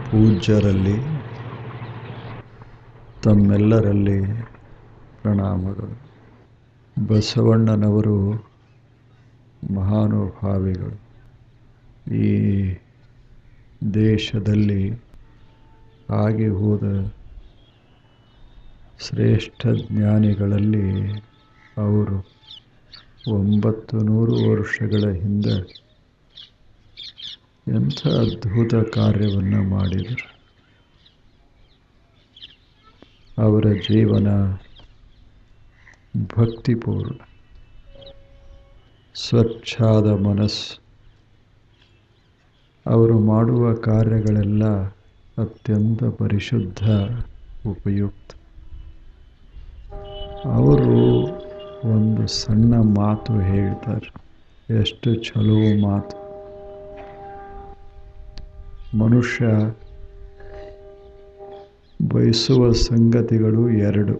ಪೂಜ್ಯರಲ್ಲಿ ತಮ್ಮೆಲ್ಲರಲ್ಲಿ ಪ್ರಣಾಮಗಳು. ಬಸವಣ್ಣನವರು ಮಹಾನುಭಾವಿಗಳು. ಈ ದೇಶದಲ್ಲಿ ಆಗಿ ಹೋದ ಶ್ರೇಷ್ಠ ಜ್ಞಾನಿಗಳಲ್ಲಿ ಅವರು 900 ವರ್ಷಗಳ ಹಿಂದೆ ಎಂಥ ಅದ್ಭುತ ಕಾರ್ಯವನ್ನು ಮಾಡಿದರು. ಅವರ ಜೀವನ ಭಕ್ತಿಪೂರ್ಣ, ಸ್ವಚ್ಛಾದ ಮನಸ್ಸು. ಅವರು ಮಾಡುವ ಕಾರ್ಯಗಳೆಲ್ಲ ಅತ್ಯಂತ ಪರಿಶುದ್ಧ, ಉಪಯುಕ್ತ. ಅವರು ಒಂದು ಸಣ್ಣ ಮಾತು ಹೇಳ್ತಾರೆ, ಎಷ್ಟು ಚಲೋ ಮಾತು. ಮನುಷ್ಯ ಬಯಸುವ ಸಂಗತಿಗಳು 2.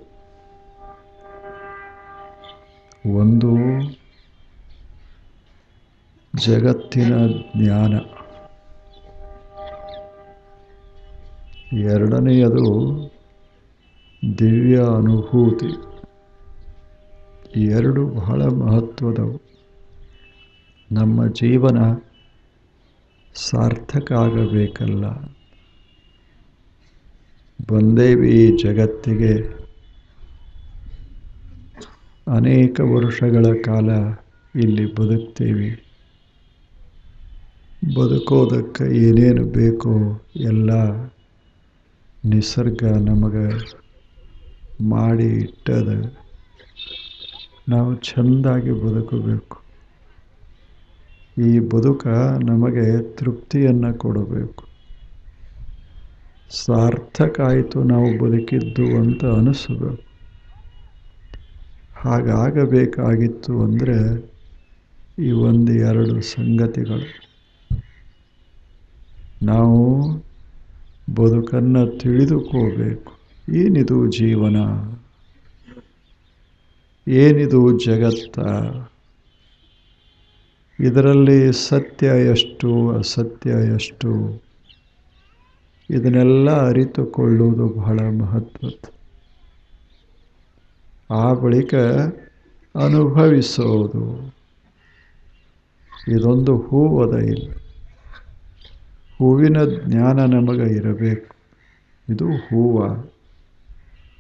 ಒಂದು ಜಗತ್ತಿನ ಜ್ಞಾನ, ಎರಡನೆಯದು ದಿವ್ಯ ಅನುಭೂತಿ. ಈ 2 ಬಹಳ ಮಹತ್ವದವು. ನಮ್ಮ ಜೀವನ ಸಾರ್ಥಕ ಆಗಬೇಕಲ್ಲ. ಬಂದೇವಿ ಈ ಜಗತ್ತಿಗೆ, ಅನೇಕ ವರ್ಷಗಳ ಕಾಲ ಇಲ್ಲಿ ಬದುಕ್ತೇವೆ. ಬದುಕೋದಕ್ಕೆ ಏನೇನು ಬೇಕೋ ಎಲ್ಲ ನಿಸರ್ಗ ನಮಗೆ ಮಾಡಿ ಇಟ್ಟದ. ನಾವು ಚೆಂದಾಗಿ ಬದುಕಬೇಕು. ಈ ಬದುಕ ನಮಗೆ ತೃಪ್ತಿಯನ್ನು ಕೊಡಬೇಕು. ಸಾರ್ಥಕ ಆಯಿತು ನಾವು ಬದುಕಿದ್ದು ಅಂತ ಅನಿಸಬೇಕು. ಹಾಗಾಗಬೇಕಾಗಿತ್ತು ಅಂದರೆ ಈ 1-2 ಸಂಗತಿಗಳು. ನಾವು ಬದುಕನ್ನು ತಿಳಿದುಕೋಬೇಕು. ಏನಿದು ಜೀವನ, ಏನಿದು ಜಗತ್ತ, ಇದರಲ್ಲಿ ಸತ್ಯ ಎಷ್ಟು, ಅಸತ್ಯ ಎಷ್ಟು, ಇದನ್ನೆಲ್ಲ ಅರಿತುಕೊಳ್ಳುವುದು ಬಹಳ ಮಹತ್ವದ. ಆ ಬಳಿಕ ಅನುಭವಿಸೋದು. ಇದೊಂದು ಹೂವದ ಇಲ್ಲ, ಹೂವಿನ ಜ್ಞಾನ ನಮಗೆ ಇರಬೇಕು. ಇದು ಹೂವ,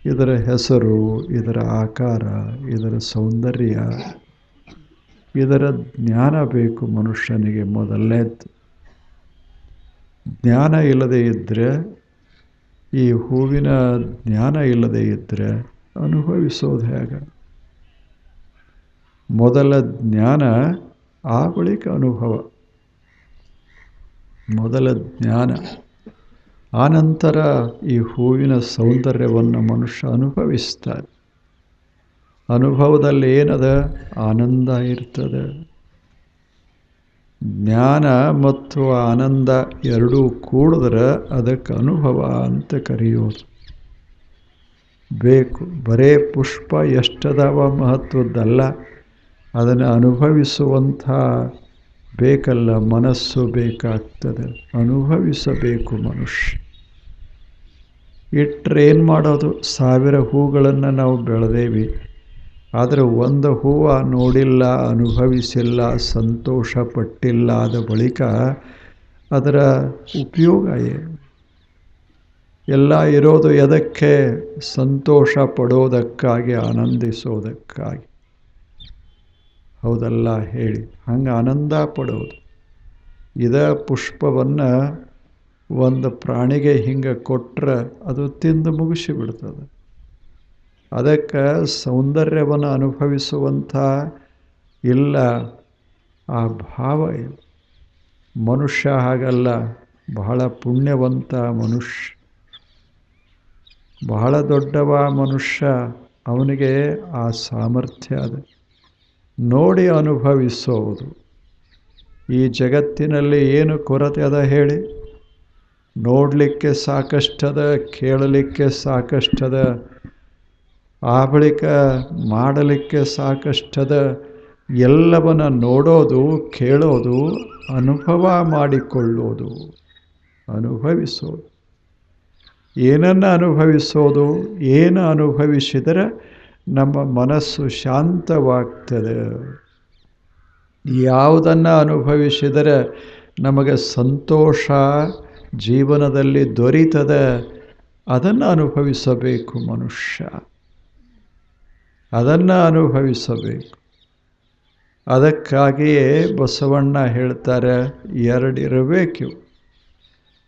ಇದರ ಹೆಸರು, ಇದರ ಆಕಾರ, ಇದರ ಸೌಂದರ್ಯ, ಇದರ ಜ್ಞಾನ ಬೇಕು ಮನುಷ್ಯನಿಗೆ. ಮೊದಲನೇದು ಜ್ಞಾನ ಇಲ್ಲದೆ ಇದ್ದರೆ, ಈ ಹೂವಿನ ಜ್ಞಾನ ಇಲ್ಲದೆ ಇದ್ದರೆ ಅನುಭವಿಸೋದು ಹೇಗೆ? ಮೊದಲ ಜ್ಞಾನ, ಆ ಬಳಿಕ ಅನುಭವ. ಮೊದಲ ಜ್ಞಾನ, ಆನಂತರ ಈ ಹೂವಿನ ಸೌಂದರ್ಯವನ್ನು ಮನುಷ್ಯ ಅನುಭವಿಸ್ತಾರೆ. ಅನುಭವದಲ್ಲಿ ಏನದ? ಆನಂದ ಇರ್ತದೆ. ಜ್ಞಾನ ಮತ್ತು ಆನಂದ ಎರಡೂ ಕೂಡಿದ್ರೆ ಅದಕ್ಕೆ ಅನುಭವ ಅಂತ ಕರೆಯೋದು. ಬೇಕು. ಬರೇ ಪುಷ್ಪ ಎಷ್ಟದಾವ ಮಹತ್ವದ್ದಲ್ಲ, ಅದನ್ನು ಅನುಭವಿಸುವಂಥ ಬೇಕಲ್ಲ, ಮನಸ್ಸು ಬೇಕಾಗ್ತದೆ. ಅನುಭವಿಸಬೇಕು ಮನುಷ್ಯ. ಇಟ್ಟರೇನು ಮಾಡೋದು? 1000 ಹೂಗಳನ್ನು ನಾವು ಬೆಳೆದೇವಿ, ಆದರೆ ಒಂದು ಹೂವು ನೋಡಿಲ್ಲ, ಅನುಭವಿಸಿಲ್ಲ, ಸಂತೋಷ ಪಟ್ಟಿಲ್ಲ. ಆದ ಬಳಿಕ ಅದರ ಉಪಯೋಗ ಏನು? ಎಲ್ಲ ಇರೋದು ಎದಕ್ಕೆ? ಸಂತೋಷ ಪಡೋದಕ್ಕಾಗಿ, ಆನಂದಿಸೋದಕ್ಕಾಗಿ. ಹೌದಲ್ಲ ಹೇಳಿ? ಹಂಗೆ ಆನಂದ ಪಡೋದು. ಇದೇ ಪುಷ್ಪವನ್ನು ಒಂದು ಪ್ರಾಣಿಗೆ ಹಿಂಗೆ ಕೊಟ್ಟರೆ ಅದು ತಿಂದು ಮುಗಿಸಿಬಿಡ್ತದೆ. ಅದಕ್ಕೆ ಸೌಂದರ್ಯವನ್ನು ಅನುಭವಿಸುವಂಥ ಇಲ್ಲ, ಆ ಭಾವ ಇಲ್ಲ. ಮನುಷ್ಯ ಹಾಗಲ್ಲ, ಬಹಳ ಪುಣ್ಯವಂತ ಮನುಷ್ಯ, ಬಹಳ ದೊಡ್ಡವ ಮನುಷ್ಯ. ಅವನಿಗೆ ಆ ಸಾಮರ್ಥ್ಯ ಅದ, ನೋಡಿ ಅನುಭವಿಸೋದು. ಈ ಜಗತ್ತಿನಲ್ಲಿ ಏನು ಕೊರತೆ ಅದ ಹೇಳಿ? ನೋಡಲಿಕ್ಕೆ ಸಾಕಷ್ಟದ, ಕೇಳಲಿಕ್ಕೆ ಸಾಕಷ್ಟದ, ಆ ಬಳಿಕ ಮಾಡಲಿಕ್ಕೆ ಸಾಕಷ್ಟದ. ಎಲ್ಲವನ್ನ ನೋಡೋದು, ಕೇಳೋದು, ಅನುಭವ ಮಾಡಿಕೊಳ್ಳೋದು. ಅನುಭವಿಸೋದು. ಏನನ್ನು ಅನುಭವಿಸೋದು? ಏನು ಅನುಭವಿಸಿದರೆ ನಮ್ಮ ಮನಸ್ಸು ಶಾಂತವಾಗ್ತದೆ, ಯಾವುದನ್ನು ಅನುಭವಿಸಿದರೆ ನಮಗೆ ಸಂತೋಷ ಜೀವನದಲ್ಲಿ ದೊರೀತದೆ, ಅದನ್ನು ಅನುಭವಿಸಬೇಕು ಮನುಷ್ಯ. ಅದನ್ನು ಅನುಭವಿಸಬೇಕು. ಅದಕ್ಕಾಗಿಯೇ ಬಸವಣ್ಣ ಹೇಳ್ತಾರೆ, ಎರಡಿರಬೇಕು.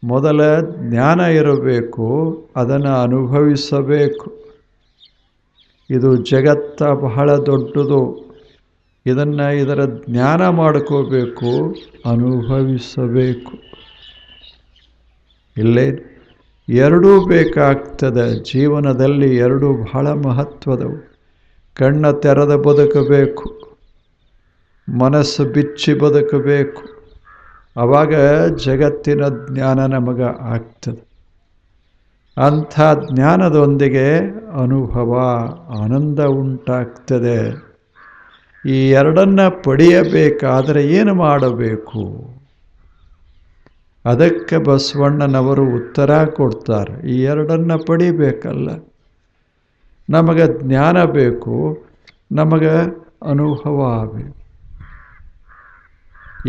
ಮೊದಲ ಜ್ಞಾನ ಇರಬೇಕು, ಅದನ್ನು ಅನುಭವಿಸಬೇಕು. ಇದು ಜಗತ್ತ ಬಹಳ ದೊಡ್ಡದು, ಇದರ ಜ್ಞಾನ ಮಾಡ್ಕೋಬೇಕು, ಅನುಭವಿಸಬೇಕು. ಇಲ್ಲೇ ಎರಡೂ ಬೇಕಾಗ್ತದೆ ಜೀವನದಲ್ಲಿ. ಎರಡೂ ಬಹಳ ಮಹತ್ವದವು. ಕಣ್ಣ ತೆರೆದ ಬದುಕಬೇಕು, ಮನಸ್ಸು ಬಿಚ್ಚಿ ಬದುಕಬೇಕು. ಆವಾಗ ಜಗತ್ತಿನ ಜ್ಞಾನ ನಮಗೆ ಆಗ್ತದೆ. ಅಂಥ ಜ್ಞಾನದೊಂದಿಗೆ ಅನುಭವ, ಆನಂದ ಉಂಟಾಗ್ತದೆ. ಈ ಎರಡನ್ನು ಪಡೆಯಬೇಕಾದರೆ ಏನು ಮಾಡಬೇಕು? ಅದಕ್ಕೆ ಬಸವಣ್ಣನವರು ಉತ್ತರ ಕೊಡ್ತಾರೆ. ಈ ಎರಡನ್ನು ಪಡಿಬೇಕಲ್ಲ, ನಮಗೆ ಜ್ಞಾನ ಬೇಕು, ನಮಗೆ ಅನುಭವ ಆಗಬೇಕು.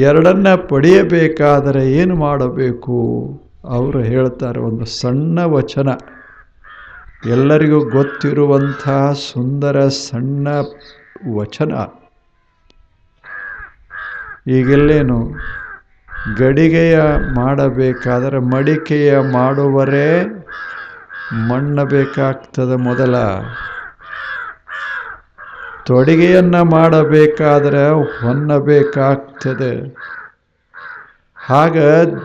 ಎರಡನ್ನ ಪಡೆಯಬೇಕಾದರೆ ಏನು ಮಾಡಬೇಕು? ಅವರು ಹೇಳ್ತಾರೆ ಒಂದು ಸಣ್ಣ ವಚನ, ಎಲ್ಲರಿಗೂ ಗೊತ್ತಿರುವಂಥ ಸುಂದರ ಸಣ್ಣ ವಚನ. ಈಗೆಲ್ಲೇನು ಗಡಿಗೆಯ ಮಾಡಬೇಕಾದರೆ ಮಡಿಕೆಯ ಮಾಡುವರೇ ಮಣ್ಣು ಬೇಕಾಗ್ತದೆ ಮೊದಲ. ತೊಡಿಗೆಯನ್ನು ಮಾಡಬೇಕಾದರೆ ಹೊನ್ನ ಬೇಕಾಗ್ತದೆ. ಹಾಗ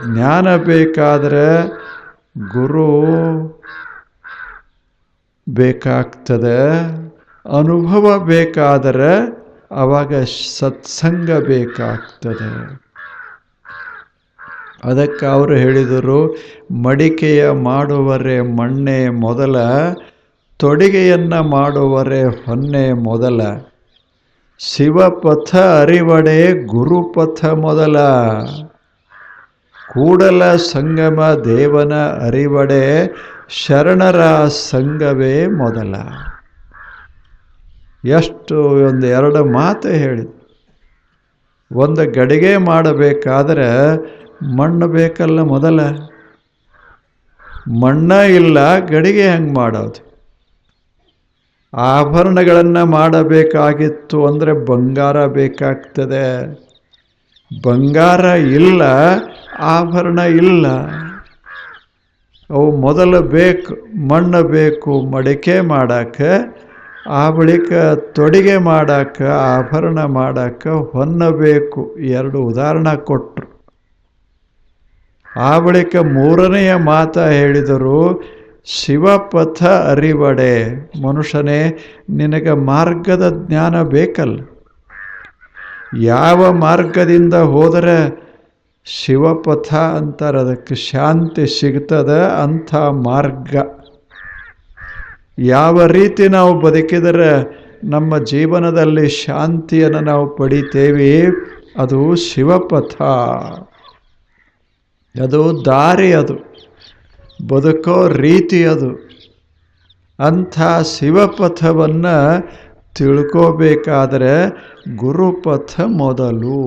ಜ್ಞಾನ ಬೇಕಾದರೆ ಗುರು ಬೇಕಾಗ್ತದೆ. ಅನುಭವ ಬೇಕಾದರೆ ಆವಾಗ ಸತ್ಸಂಗ ಬೇಕಾಗ್ತದೆ. ಅದಕ್ಕೆ ಅವರು ಹೇಳಿದರು, ಮಡಿಕೆಯ ಮಾಡುವರೆ ಮಣ್ಣೆ ಮೊದಲ, ತೊಡಿಗೆಯನ್ನು ಮಾಡುವರೆ ಹೊನ್ನೆ ಮೊದಲ. ಶಿವಪಥ ಅರಿವಡೆ ಗುರುಪಥ ಮೊದಲ. ಕೂಡಲ ಸಂಗಮ ದೇವನ ಅರಿವಡೆ ಶರಣರ ಸಂಘವೇ ಮೊದಲ. ಎಷ್ಟು ಎರಡು ಮಾತು ಹೇಳಿದ. ಒಂದು ಗಡಿಗೆ ಮಾಡಬೇಕಾದ್ರೆ ಮಣ್ಣು ಬೇಕಲ್ಲ ಮೊದಲ. ಮಣ್ಣ ಇಲ್ಲ, ಗಡಿಗೆ ಹೆಂಗೆ ಮಾಡೋದು? ಆಭರಣಗಳನ್ನು ಮಾಡಬೇಕಾಗಿತ್ತು ಅಂದರೆ ಬಂಗಾರ ಬೇಕಾಗ್ತದೆ. ಬಂಗಾರ ಇಲ್ಲ, ಆಭರಣ ಇಲ್ಲ. ಅವು ಮೊದಲು ಬೇಕು, ಮಣ್ಣು ಬೇಕು ಮಡಿಕೆ ಮಾಡಕ್ಕೆ, ಆ ಬಳಿಕ ತೊಡಿಗೆ ಮಾಡಕ್ಕೆ, ಆಭರಣ ಮಾಡಕ್ಕೆ ಹೊನ್ನ ಬೇಕು. ಎರಡು ಉದಾಹರಣೆ ಕೊಟ್ಟರು. ಆ ಬಳಿಕ ಮೂರನೆಯ ಮಾತ ಹೇಳಿದರು, ಶಿವಪಥ ಅರಿವಡೆ. ಮನುಷ್ಯನೇ, ನಿನಗೆ ಮಾರ್ಗದ ಜ್ಞಾನ ಬೇಕಲ್ಲ. ಯಾವ ಮಾರ್ಗದಿಂದ ಹೋದರೆ ಶಿವಪಥ ಅಂತಾರೆ, ಅದಕ್ಕೆ ಶಾಂತಿ ಸಿಗ್ತದೆ. ಅಂಥ ಮಾರ್ಗ ಯಾವ ರೀತಿ ನಾವು ಬದುಕಿದರೆ ನಮ್ಮ ಜೀವನದಲ್ಲಿ ಶಾಂತಿಯನ್ನು ನಾವು ಪಡಿತೇವೆ, ಅದು ಶಿವಪಥ. ಅದು ದಾರಿ, ಅದು ಬದುಕೋ ರೀತಿ. ಅದು ಅಂಥ ಶಿವಪಥವನ್ನು ತಿಳ್ಕೋಬೇಕಾದರೆ ಗುರುಪಥ ಮೊದಲು.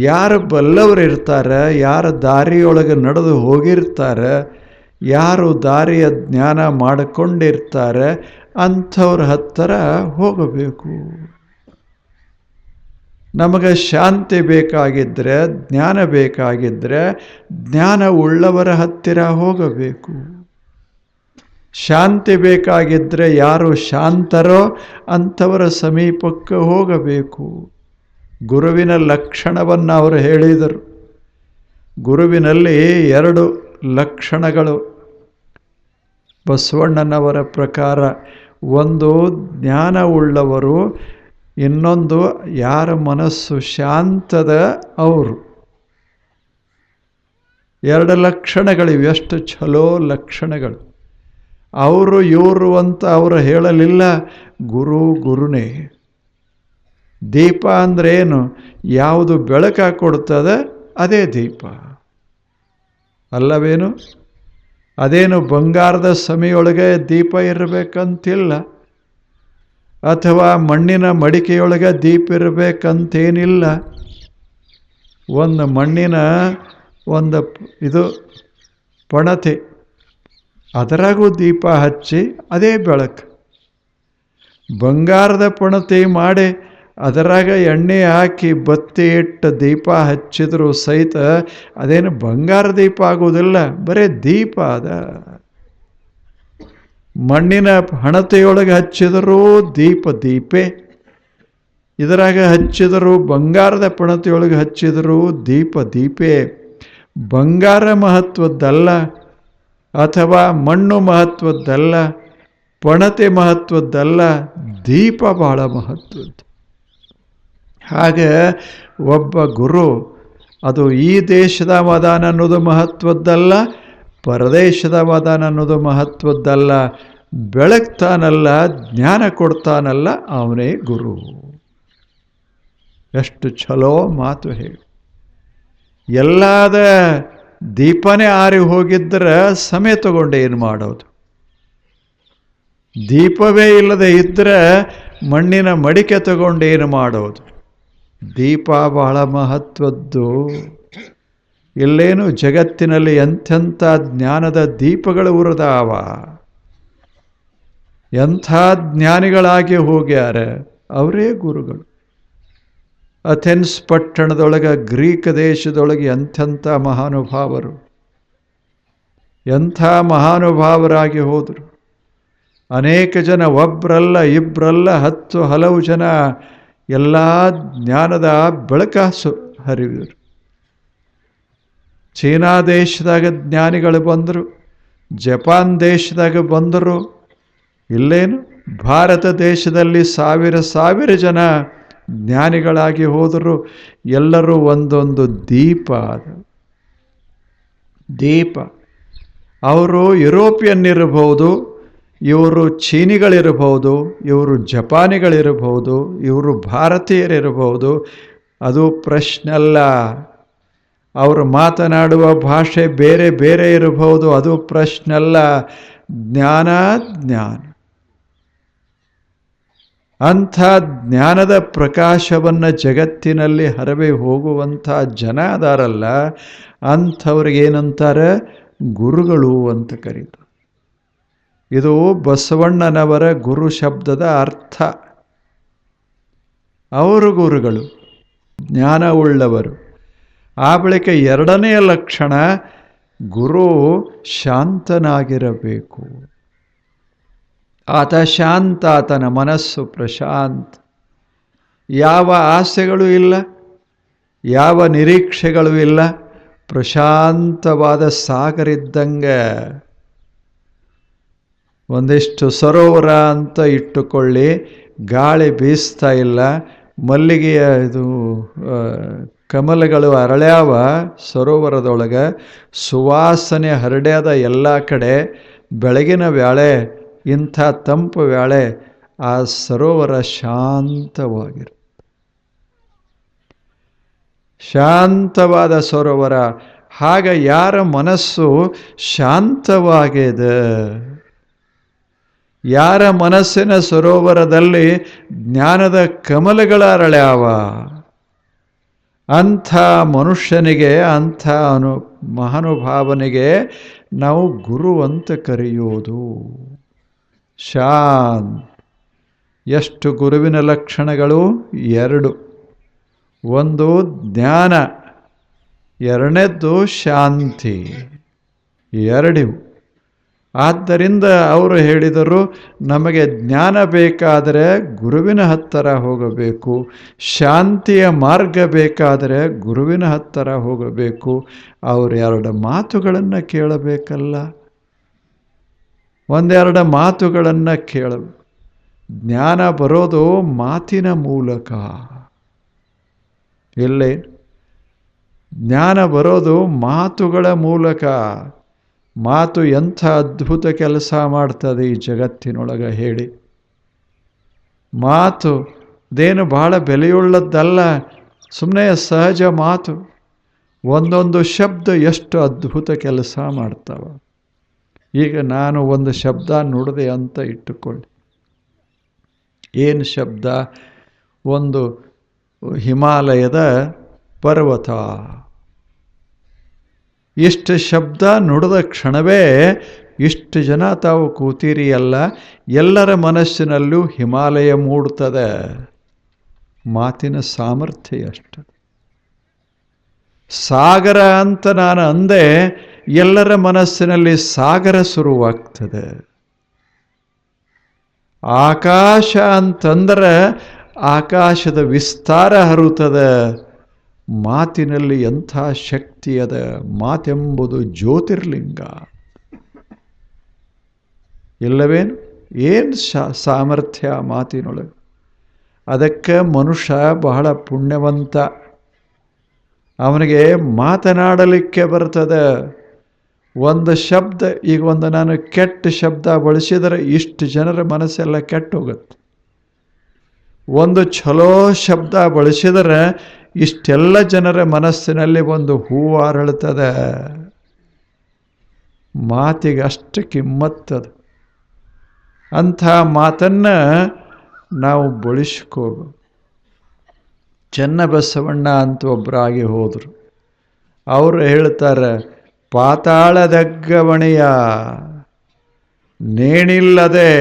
ಯಾರು ಬಲ್ಲವರು ಇರ್ತಾರೆ, ಯಾರು ದಾರಿಯೊಳಗೆ ನಡೆದು ಹೋಗಿರ್ತಾರೆ, ಯಾರು ದಾರಿಯ ಜ್ಞಾನ ಮಾಡಿಕೊಂಡಿರ್ತಾರೆ, ಅಂಥವ್ರ ಹತ್ತಿರ ಹೋಗಬೇಕು. ನಮಗೆ ಶಾಂತಿ ಬೇಕಾಗಿದ್ದರೆ, ಜ್ಞಾನ ಬೇಕಾಗಿದ್ದರೆ, ಜ್ಞಾನ ಉಳ್ಳವರ ಹತ್ತಿರ ಹೋಗಬೇಕು. ಶಾಂತಿ ಬೇಕಾಗಿದ್ದರೆ ಯಾರು ಶಾಂತರೋ ಅಂಥವರ ಸಮೀಪಕ್ಕೆ ಹೋಗಬೇಕು. ಗುರುವಿನ ಲಕ್ಷಣವನ್ನು ಅವರು ಹೇಳಿದರು. ಗುರುವಿನಲ್ಲಿ ಎರಡು ಲಕ್ಷಣಗಳು ಬಸವಣ್ಣನವರ ಪ್ರಕಾರ. ಒಂದು ಜ್ಞಾನ ಉಳ್ಳವರು, ಇನ್ನೊಂದು ಯಾರ ಮನಸ್ಸು ಶಾಂತದ ಅವರು. ಎರಡು ಲಕ್ಷಣಗಳಿವೆ. ಎಷ್ಟು ಛಲೋ ಲಕ್ಷಣಗಳು. ಅವರು ಇವರು ಅಂತ ಅವರು ಹೇಳಲಿಲ್ಲ. ಗುರು ಗುರುನೇ. ದೀಪ ಅಂದ್ರೇನು? ಯಾವುದು ಬೆಳಕ ಕೊಡ್ತದೆ ಅದೇ ದೀಪ. ಅಲ್ಲವೇನು? ಅದೇನು ಬಂಗಾರದ ಸಮಿಯೊಳಗೆ ದೀಪ ಇರಬೇಕಂತಿಲ್ಲ, ಅಥವಾ ಮಣ್ಣಿನ ಮಡಿಕೆಯೊಳಗೆ ದೀಪ ಇರಬೇಕಂತೇನಿಲ್ಲ. ಒಂದು ಮಣ್ಣಿನ ಒಂದು ಇದು ಪಣತೆ, ಅದರಾಗೂ ದೀಪ ಹಚ್ಚಿ ಅದೇ ಬೆಳಕು. ಬಂಗಾರದ ಪಣತೆ ಮಾಡಿ ಅದರಾಗ ಎಣ್ಣೆ ಹಾಕಿ ಬತ್ತಿ ಇಟ್ಟು ದೀಪ ಹಚ್ಚಿದ್ರು ಸಹಿತ ಅದೇನು ಬಂಗಾರ ದೀಪ ಆಗುವುದಿಲ್ಲ, ಬರೇ ದೀಪ ಅದ. ಮಣ್ಣಿನ ಹಣತೆಯೊಳಗೆ ಹಚ್ಚಿದರೂ ದೀಪ ದೀಪೆ, ಇದರಾಗ ಹಚ್ಚಿದರೂ ಬಂಗಾರದ ಪಣತೆಯೊಳಗೆ ಹಚ್ಚಿದರೂ ದೀಪ ದೀಪೆ. ಬಂಗಾರ ಮಹತ್ವದ್ದಲ್ಲ, ಅಥವಾ ಮಣ್ಣು ಮಹತ್ವದ್ದಲ್ಲ, ಪಣತೆ ಮಹತ್ವದ್ದಲ್ಲ, ದೀಪ ಬಹಳ ಮಹತ್ವದ್ದು. ಹಾಗೆ ಒಬ್ಬ ಗುರು ಅದು ಈ ದೇಶದ ಮದಾನ ಅನ್ನೋದು ಮಹತ್ವದ್ದಲ್ಲ, ಪರದೇಶದ ಮದಾನ ಅನ್ನೋದು ಮಹತ್ವದ್ದಲ್ಲ. ಬೆಳಗ್ತಾನಲ್ಲ, ಜ್ಞಾನ ಕೊಡ್ತಾನಲ್ಲ, ಅವನೇ ಗುರು. ಎಷ್ಟು ಛಲೋ ಮಾತು ಹೇಳಿ. ಎಲ್ಲಾದ ದೀಪನೇ ಆರಿ ಹೋಗಿದ್ದರೆ ಸಮಯ ತಗೊಂಡು ಏನು ಮಾಡೋದು? ದೀಪವೇ ಇಲ್ಲದೆ ಇದ್ದರೆ ಮಣ್ಣಿನ ಮಡಿಕೆ ತಗೊಂಡು ಏನು ಮಾಡೋದು? ದೀಪ ಬಹಳ ಮಹತ್ವದ್ದು. ಇಲ್ಲೇನು ಜಗತ್ತಿನಲ್ಲಿ ಎಂಥೆಂಥ ಜ್ಞಾನದ ದೀಪಗಳು ಉರಿದಾವ, ಎಂಥ ಜ್ಞಾನಿಗಳಾಗಿ ಹೋಗ್ಯಾರ, ಅವರೇ ಗುರುಗಳು. ಅಥೆನ್ಸ್ ಪಟ್ಟಣದೊಳಗೆ, ಗ್ರೀಕ್ ದೇಶದೊಳಗೆ ಎಂಥೆಂಥ ಮಹಾನುಭಾವರು, ಎಂಥ ಮಹಾನುಭಾವರಾಗಿ ಹೋದರು. ಅನೇಕ ಜನ, ಒಬ್ಬರಲ್ಲ ಇಬ್ಬರಲ್ಲ, 10 ಹಲವು ಜನ ಎಲ್ಲ ಜ್ಞಾನದ ಬೆಳಕಾಸು ಹರಿದರು. ಚೀನಾ ದೇಶದಾಗ ಜ್ಞಾನಿಗಳು ಬಂದರು, ಜಪಾನ್ ದೇಶದಾಗ ಬಂದರು. ಇಲ್ಲೇನು ಭಾರತ ದೇಶದಲ್ಲಿ ಸಾವಿರ ಜನ ಜ್ಞಾನಿಗಳಾಗಿ ಹೋದರು. ಎಲ್ಲರೂ ಒಂದೊಂದು ದೀಪ. ದೀಪ. ಅವರು ಯುರೋಪಿಯನ್ ಇರಬಹುದು, ಇವರು ಚೀನಿಗಳಿರಬಹುದು, ಇವರು ಜಪಾನಿಗಳಿರಬಹುದು, ಇವರು ಭಾರತೀಯರಿರಬಹುದು, ಅದು ಪ್ರಶ್ನೆ ಅಲ್ಲ. ಅವರು ಮಾತನಾಡುವ ಭಾಷೆ ಬೇರೆ ಬೇರೆ ಇರಬಹುದು, ಅದು ಪ್ರಶ್ನೆ ಅಲ್ಲ. ಜ್ಞಾನ ಜ್ಞಾನ. ಅಂಥ ಜ್ಞಾನದ ಪ್ರಕಾಶವನ್ನು ಜಗತ್ತಿನಲ್ಲಿ ಹರವೆ ಹೋಗುವಂಥ ಜನ ಅದಾರಲ್ಲ, ಅಂಥವ್ರಿಗೇನಂತಾರೆ? ಗುರುಗಳು ಅಂತ ಕರೀತಾರೆ. ಇದು ಬಸವಣ್ಣನವರ ಗುರು ಶಬ್ದದ ಅರ್ಥ. ಅವರು ಗುರುಗಳು, ಜ್ಞಾನವುಳ್ಳವರು. ಆ ಬಳಿಕ ಎರಡನೆಯ ಲಕ್ಷಣ, ಗುರು ಶಾಂತನಾಗಿರಬೇಕು. ಆತ ಶಾಂತ, ಆತನ ಮನಸ್ಸು ಪ್ರಶಾಂತ, ಯಾವ ಆಸೆಗಳು ಇಲ್ಲ, ಯಾವ ನಿರೀಕ್ಷೆಗಳು ಇಲ್ಲ, ಪ್ರಶಾಂತವಾದ ಸಾಗರಿದ್ದಂಗೆ. ಒಂದಿಷ್ಟು ಸರೋವರ ಅಂತ ಇಟ್ಟುಕೊಳ್ಳಿ, ಗಾಳಿ ಬೀಸ್ತಾ ಇಲ್ಲ, ಮಲ್ಲಿಗೆಯ ಇದು ಕಮಲಗಳು ಅರಳ್ಯಾವ ಸರೋವರದೊಳಗೆ, ಸುವಾಸನೆ ಹರಡ್ಯಾದ ಎಲ್ಲ ಕಡೆ. ಬೆಳಗಿನ ವೇಳೆ, ಇಂಥ ತಂಪು ವೇಳೆ ಆ ಸರೋವರ ಶಾಂತವಾಗಿರುತ್ತೆ. ಶಾಂತವಾದ ಸರೋವರ. ಹಾಗ ಯಾರ ಮನಸ್ಸು ಶಾಂತವಾಗಿದೆ, ಯಾರ ಮನಸ್ಸಿನ ಸರೋವರದಲ್ಲಿ ಜ್ಞಾನದ ಕಮಲಗಳ ಅರಳ್ಯಾವ, ಅಂಥ ಮನುಷ್ಯನಿಗೆ, ಅಂಥ ಮಹಾನುಭಾವನಿಗೆ ನಾವು ಗುರು ಅಂತ ಕರೆಯೋದು. ಶಾಂತ. ಎಷ್ಟು ಗುರುವಿನ ಲಕ್ಷಣಗಳು? 2. ಒಂದು ಜ್ಞಾನ, ಎರಡನೇದ್ದು ಶಾಂತಿ. 2. ಆದ್ದರಿಂದ ಅವರು ಹೇಳಿದರು, ನಮಗೆ ಜ್ಞಾನ ಬೇಕಾದರೆ ಗುರುವಿನ ಹತ್ತಿರ ಹೋಗಬೇಕು, ಶಾಂತಿಯ ಮಾರ್ಗ ಬೇಕಾದರೆ ಗುರುವಿನ ಹತ್ತಿರ ಹೋಗಬೇಕು. ಅವರು 2 ಮಾತುಗಳನ್ನು ಕೇಳಬೇಕಲ್ಲ, ಒಂದೆರಡು ಮಾತುಗಳನ್ನು ಕೇಳಬೇಕು. ಜ್ಞಾನ ಬರೋದು ಮಾತಿನ ಮೂಲಕ. ಇಲ್ಲೇ ಜ್ಞಾನ ಬರೋದು ಮಾತುಗಳ ಮೂಲಕ. ಮಾತು ಎಂಥ ಅದ್ಭುತ ಕೆಲಸ ಮಾಡ್ತದೆ ಈ ಜಗತ್ತಿನೊಳಗೆ ಹೇಳಿ. ಮಾತು ಅದೇನು ಬಹಳ ಬೆಲೆಯುಳ್ಳದ್ದಲ್ಲ, ಸುಮ್ಮನೆ ಸಹಜ ಮಾತು. ಒಂದೊಂದು ಶಬ್ದ ಎಷ್ಟು ಅದ್ಭುತ ಕೆಲಸ ಮಾಡ್ತಾವ. ಈಗ ನಾನು ಒಂದು ಶಬ್ದ ನುಡಿದೆ ಅಂತ ಇಟ್ಟುಕೊಳ್ಳಿ. ಏನು ಶಬ್ದ? ಒಂದು ಹಿಮಾಲಯದ ಪರ್ವತ. ಇಷ್ಟು ಶಬ್ದ ನುಡಿದ ಕ್ಷಣವೇ ಇಷ್ಟು ಜನ ತಾವು ಕೂತೀರಿ ಅಲ್ಲ, ಎಲ್ಲರ ಮನಸ್ಸಿನಲ್ಲೂ ಹಿಮಾಲಯ ಮೂಡ್ತದೆ. ಮಾತಿನ ಸಾಮರ್ಥ್ಯ ಅಷ್ಟು. ಸಾಗರ ಅಂತ ನಾನು ಅಂದೆ, ಎಲ್ಲರ ಮನಸ್ಸಿನಲ್ಲಿ ಸಾಗರ ಶುರುವಾಗ್ತದೆ. ಆಕಾಶ ಅಂತಂದ್ರೆ ಆಕಾಶದ ವಿಸ್ತಾರ ಹರುತ್ತದೆ. ಮಾತಿನಲ್ಲಿ ಎಂಥ ಶಕ್ತಿ ಅದ. ಮಾತೆಂಬುದು ಜ್ಯೋತಿರ್ಲಿಂಗ. ಇಲ್ಲವೇನು? ಏನು ಸಾಮರ್ಥ್ಯ ಮಾತಿನೊಳಗೆ. ಅದಕ್ಕೆ ಮನುಷ್ಯ ಬಹಳ ಪುಣ್ಯವಂತ. ಅವನಿಗೆ ಮಾತನಾಡಲಿಕ್ಕೆ ಬರ್ತದೆ. ಒಂದು ಶಬ್ದ, ಈಗ ಒಂದು ನಾನು ಕೆಟ್ಟ ಶಬ್ದ ಬಳಸಿದರೆ ಇಷ್ಟು ಜನರ ಮನಸ್ಸೆಲ್ಲ ಕೆಟ್ಟು ಹೋಗುತ್ತೆ. ಒಂದು ಚಲೋ ಶಬ್ದ ಬಳಸಿದರೆ ಇಷ್ಟೆಲ್ಲ ಜನರ ಮನಸ್ಸಿನಲ್ಲಿ ಒಂದು ಹೂವು ಅರಳುತ್ತದೆ. ಮಾತಿಗೆ ಅಷ್ಟು ಕಿಮ್ಮತ್ತದ. ಅಂಥ ಮಾತನ್ನು ನಾವು ಬಳಸ್ಕೋಬೇಕು. ಚನ್ನಬಸವಣ್ಣ ಅಂತ ಒಬ್ಬರಾಗಿ ಹೋದರು. ಅವರು ಹೇಳ್ತಾರೆ, ಪಾತಾಳದಗ್ಗವಣೆಯ ನೇಣಿಲ್ಲದೆ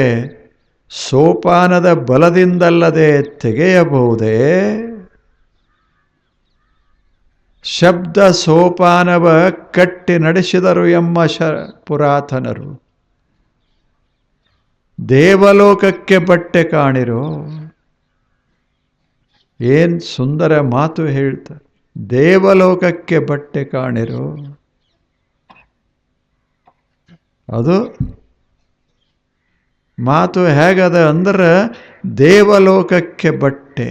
ಸೋಪಾನದ ಬಲದಿಂದಲ್ಲದೆ ತೆಗೆಯಬಹುದೇ? ಶಬ್ದ ಸೋಪಾನವ ಕಟ್ಟಿ ನಡೆಸಿದರು ಎಂಬ ಪುರಾತನರು. ದೇವಲೋಕಕ್ಕೆ ಬಟ್ಟೆ ಕಾಣಿರೋ. ಏನು ಸುಂದರ ಮಾತು ಹೇಳ್ತಾರೆ. ದೇವಲೋಕಕ್ಕೆ ಬಟ್ಟೆ ಕಾಣಿರೋ. ಅದು ಮಾತು ಹೇಗದ ಅಂದ್ರೆ ದೇವಲೋಕಕ್ಕೆ ಬಟ್ಟೆ.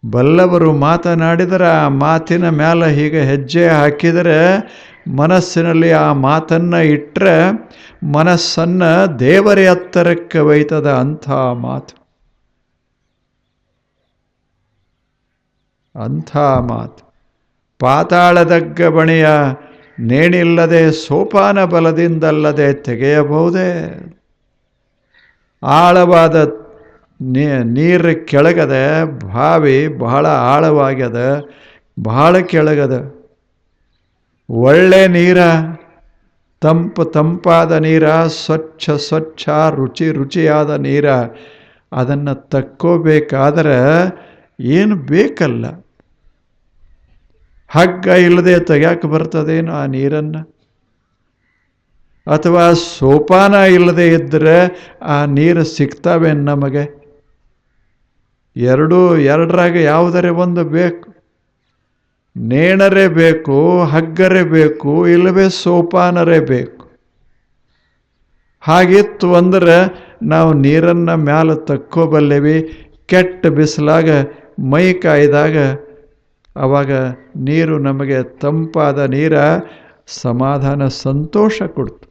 ಬಲ್ಲವರು ಮಾತನಾಡಿದರೆ ಆ ಮಾತಿನ ಮೇಲೆ ಹೀಗೆ ಹೆಜ್ಜೆ ಹಾಕಿದರೆ, ಮನಸ್ಸಿನಲ್ಲಿ ಆ ಮಾತನ್ನು ಇಟ್ಟರೆ ಮನಸ್ಸನ್ನು ದೇವರ ಎತ್ತರಕ್ಕೆ ಒಯ್ತದ. ಅಂಥ ಮಾತು, ಅಂಥ ಮಾತು. ಪಾತಾಳದಗ್ಗ ಬಣೆಯ ನೇಣಿಲ್ಲದೆ ಸೋಪಾನ ಬಲದಿಂದಲ್ಲದೆ ತೆಗೆಯಬಹುದೇ? ಆಳವಾದ ನೀರು ಕೆಳಗದ, ಬಾವಿ ಬಹಳ ಆಳವಾಗ್ಯದ, ಬಹಳ ಕೆಳಗದ. ಒಳ್ಳೆ ನೀರ, ತಂಪಾದ ನೀರ, ಸ್ವಚ್ಛ ರುಚಿಯಾದ ನೀರ, ಅದನ್ನು ತಕ್ಕೋಬೇಕಾದ್ರೆ ಏನು ಬೇಕಲ್ಲ. ಹಗ್ಗ ಇಲ್ಲದೆ ತೆಗ್ಯಾಕೆ ಬರ್ತದೇನು ಆ ನೀರನ್ನು? ಅಥವಾ ಸೋಪಾನ ಇಲ್ಲದೆ ಆ ನೀರು ಸಿಗ್ತಾವೇನು ನಮಗೆ? ಎರಡರಾಗ ಯಾವುದರೇ ಒಂದು ಬೇಕು. ನೇಣರೇ ಬೇಕು, ಹಗ್ಗರೇ ಬೇಕು, ಇಲ್ಲವೇ ಸೋಪಾನರೇ ಬೇಕು. ಹಾಗಿತ್ತು ಅಂದ್ರೆ ನಾವು ನೀರನ್ನು ಮ್ಯಾಲೆ ತಕ್ಕೋಬಲ್ಲೇವಿ. ಕೆಟ್ಟ ಬಿಸಿಲಾಗ ಮೈ ಕಾಯ್ದಾಗ ಆವಾಗ ನೀರು ನಮಗೆ ತಂಪಾದ ನೀರ ಸಮಾಧಾನ ಸಂತೋಷ ಕೊಡ್ತು.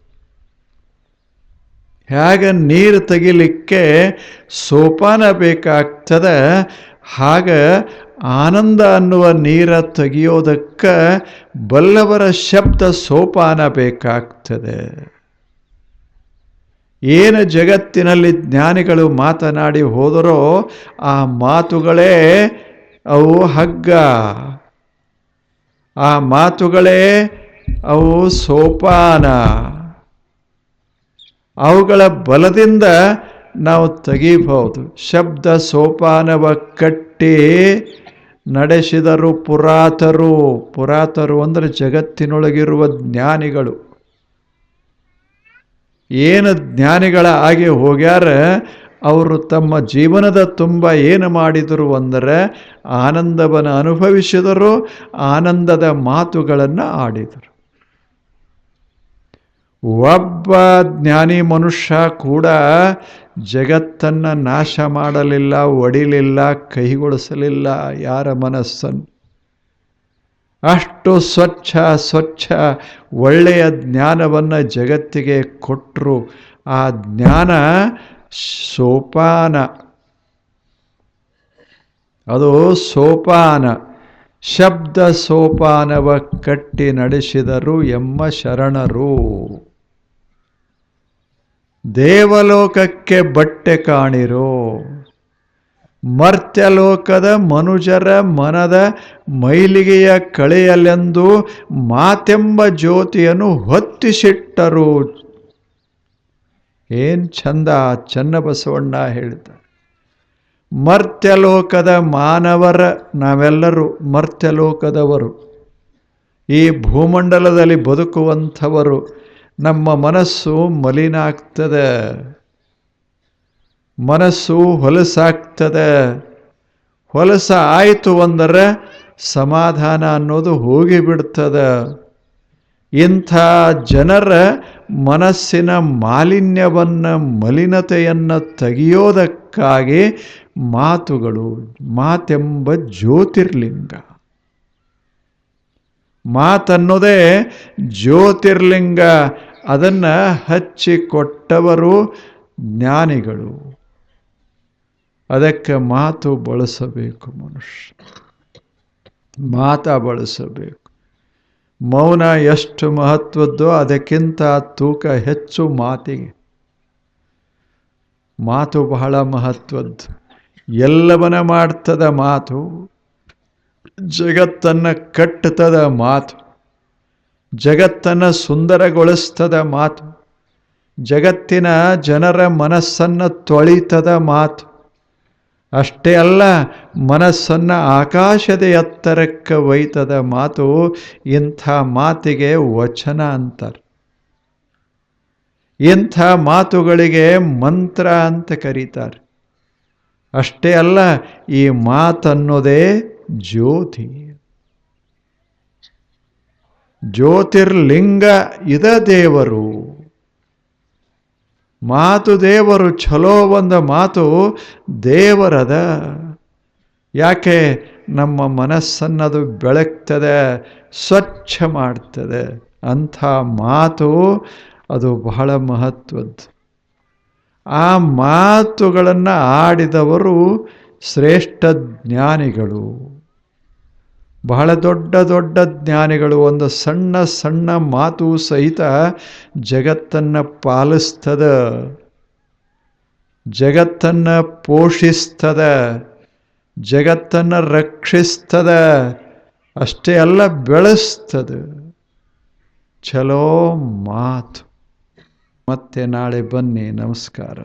ಹೇಗೆ ನೀರು ತೆಗಿಲಿಕ್ಕೆ ಸೋಪಾನ ಬೇಕಾಗ್ತದೆ, ಹಾಗೆ ಆನಂದ ಅನ್ನುವ ನೀರ ತೆಗೆಯೋದಕ್ಕೆ ಬಲ್ಲವರ ಶಬ್ದ ಸೋಪಾನ ಬೇಕಾಗ್ತದೆ. ಏನು ಜಗತ್ತಿನಲ್ಲಿ ಜ್ಞಾನಿಗಳು ಮಾತನಾಡಿ ಹೋದರೋ ಆ ಮಾತುಗಳೇ ಅವು ಹಗ್ಗ, ಆ ಮಾತುಗಳೇ ಅವು ಸೋಪಾನ. ಅವುಗಳ ಬಲದಿಂದ ನಾವು ತೆಗೀಬಹುದು. ಶಬ್ದ ಸೋಪಾನವ ಕಟ್ಟಿ ನಡೆಸಿದರು ಪುರಾತರು ಅಂದರೆ ಜಗತ್ತಿನೊಳಗಿರುವ ಜ್ಞಾನಿಗಳು. ಏನು ಜ್ಞಾನಿಗಳ ಆಗಿ ಹೋಗ್ಯಾರ, ಅವರು ತಮ್ಮ ಜೀವನದ ತುಂಬ ಏನು ಮಾಡಿದರು ಅಂದರೆ ಆನಂದವನ್ನು ಅನುಭವಿಸಿದರು, ಆನಂದದ ಮಾತುಗಳನ್ನು ಆಡಿದರು. ಒಬ್ಬ ಜ್ಞಾನಿ ಮನುಷ್ಯ ಕೂಡ ಜಗತ್ತನ್ನು ನಾಶ ಮಾಡಲಿಲ್ಲ, ಒಡಿಲಿಲ್ಲ, ಕೈಗೊಳಿಸಲಿಲ್ಲ ಯಾರ ಮನಸ್ಸನ್ನು. ಅಷ್ಟು ಸ್ವಚ್ಛ ಒಳ್ಳೆಯ ಜ್ಞಾನವನ್ನು ಜಗತ್ತಿಗೆ ಕೊಟ್ಟರು. ಆ ಜ್ಞಾನ ಸೋಪಾನ, ಅದು ಸೋಪಾನ. ಶಬ್ದ ಸೋಪಾನವ ಕಟ್ಟಿ ನಡೆಸಿದರು ಎಮ್ಮ ಶರಣರು. ದೇವಲೋಕಕ್ಕೆ ಬಟ್ಟೆ ಕಾಣಿರೋ, ಮರ್ತ್ಯಲೋಕದ ಮನುಜರ ಮನದ ಮೈಲಿಗೆಯ ಕಳೆಯಲೆಂದು ಮಾತೆಂಬ ಜ್ಯೋತಿಯನ್ನು ಹೊತ್ತಿಸಿಟ್ಟರು. ಏನ್ ಚಂದ ಚನ್ನಬಸವಣ್ಣ ಹೇಳ್ತಾರೆ. ಮರ್ತ್ಯಲೋಕದ ಮಾನವರ, ನಾವೆಲ್ಲರೂ ಮರ್ತ್ಯಲೋಕದವರು, ಈ ಭೂಮಂಡಲದಲ್ಲಿ ಬದುಕುವಂಥವರು. ನಮ್ಮ ಮನಸ್ಸು ಮಲಿನ ಆಗ್ತದೆ, ಮನಸ್ಸು ಹೊಲಸಾಗ್ತದೆ. ಹೊಲಸ ಆಯಿತು ಅಂದರೆ ಸಮಾಧಾನ ಅನ್ನೋದು ಹೋಗಿಬಿಡ್ತದೆ. ಇಂಥ ಜನರ ಮನಸ್ಸಿನ ಮಾಲಿನ್ಯವನ್ನು, ಮಲಿನತೆಯನ್ನು ತೆಗೆಯೋದಕ್ಕಾಗಿ ಮಾತುಗಳು, ಮಾತೆಂಬ ಜ್ಯೋತಿರ್ಲಿಂಗ. ಮಾತನ್ನೋದೇ ಜ್ಯೋತಿರ್ಲಿಂಗ. ಅದನ್ನು ಹಚ್ಚಿಕೊಟ್ಟವರು ಜ್ಞಾನಿಗಳು. ಅದಕ್ಕೆ ಮಾತು ಬಳಸಬೇಕು, ಮನುಷ್ಯ ಮಾತಾ ಬಳಸಬೇಕು. ಮೌನ ಎಷ್ಟು ಮಹತ್ವದ್ದೋ ಅದಕ್ಕಿಂತ ತೂಕ ಹೆಚ್ಚು ಮಾತಿಗೆ. ಮಾತು ಬಹಳ ಮಹತ್ವದ್ದು. ಎಲ್ಲವನ್ನ ಮಾಡ್ತದ ಮಾತು. ಜಗತ್ತನ್ನು ಕಟ್ಟುತ್ತದ ಮಾತು. ಜಗತ್ತನ್ನು ಸುಂದರಗೊಳಿಸ್ತದ ಮಾತು. ಜಗತ್ತಿನ ಜನರ ಮನಸ್ಸನ್ನು ತೊಳಿತದ ಮಾತು. ಅಷ್ಟೇ ಅಲ್ಲ, ಮನಸ್ಸನ್ನು ಆಕಾಶದ ಎತ್ತರಕ್ಕೆ ಒಯ್ತದ ಮಾತು. ಇಂಥ ಮಾತಿಗೆ ವಚನ ಅಂತಾರೆ. ಇಂಥ ಮಾತುಗಳಿಗೆ ಮಂತ್ರ ಅಂತ ಕರೀತಾರೆ. ಅಷ್ಟೇ ಅಲ್ಲ, ಈ ಮಾತನ್ನೋದೇ ಜ್ಯೋತಿ, ಜ್ಯೋತಿರ್ಲಿಂಗ. ಇದ ದೇವರು. ಮಾತು ದೇವರು. ಚಲೋ ಒಂದು ಮಾತು ದೇವರದ. ಯಾಕೆ? ನಮ್ಮ ಮನಸ್ಸನ್ನದು ಬೆಳಗ್ತದೆ, ಸ್ವಚ್ಛ ಮಾಡ್ತದೆ. ಅಂಥ ಮಾತು ಅದು ಬಹಳ ಮಹತ್ವದ್ದು. ಆ ಮಾತುಗಳನ್ನು ಆಡಿದವರು ಶ್ರೇಷ್ಠ ಜ್ಞಾನಿಗಳು, ಬಹಳ ದೊಡ್ಡ ದೊಡ್ಡ ಜ್ಞಾನಿಗಳು. ಒಂದು ಸಣ್ಣ ಸಣ್ಣ ಮಾತು ಸಹಿತ ಜಗತ್ತನ್ನು ಪಾಲಿಸ್ತದ, ಜಗತ್ತನ್ನು ಪೋಷಿಸ್ತದ, ಜಗತ್ತನ್ನು ರಕ್ಷಿಸ್ತದ. ಅಷ್ಟೇ ಅಲ್ಲ, ಬೆಳೆಸ್ತದ. ಚಲೋ ಮಾತು. ಮತ್ತೆ ನಾಳೆ ಬನ್ನಿ. ನಮಸ್ಕಾರ.